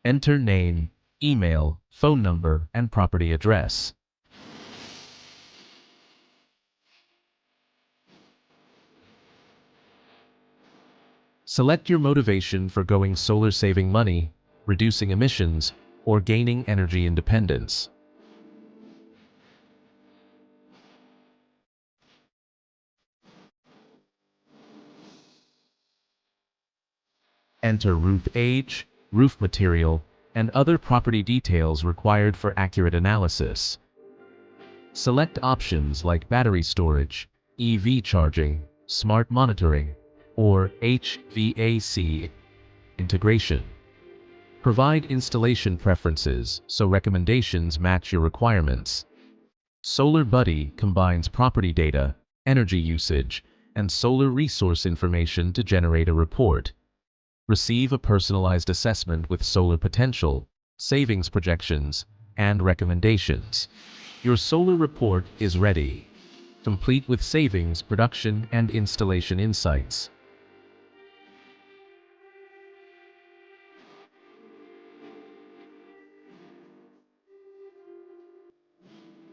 Enter name, email, phone number, and property address. Select your motivation for going solar: saving money, reducing emissions, or gaining energy independence. Enter roof age, roof material, and other property details required for accurate analysis. Select options like battery storage, EV charging, smart monitoring, or HVAC integration. Provide installation preferences so recommendations match your requirements. SolarBuddy combines property data, energy usage, and solar resource information to generate a report. Receive a personalized assessment with solar potential, savings projections, and recommendations. Your solar report is ready, complete with savings, production, and installation insights.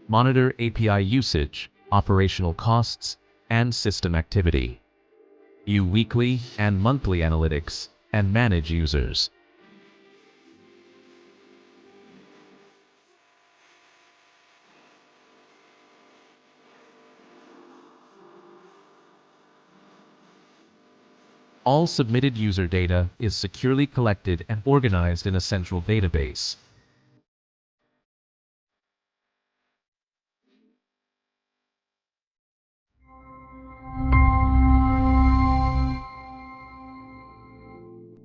Monitor API usage, operational costs, and system activity. View weekly and monthly analytics and manage users. All submitted user data is securely collected and organized in a central database.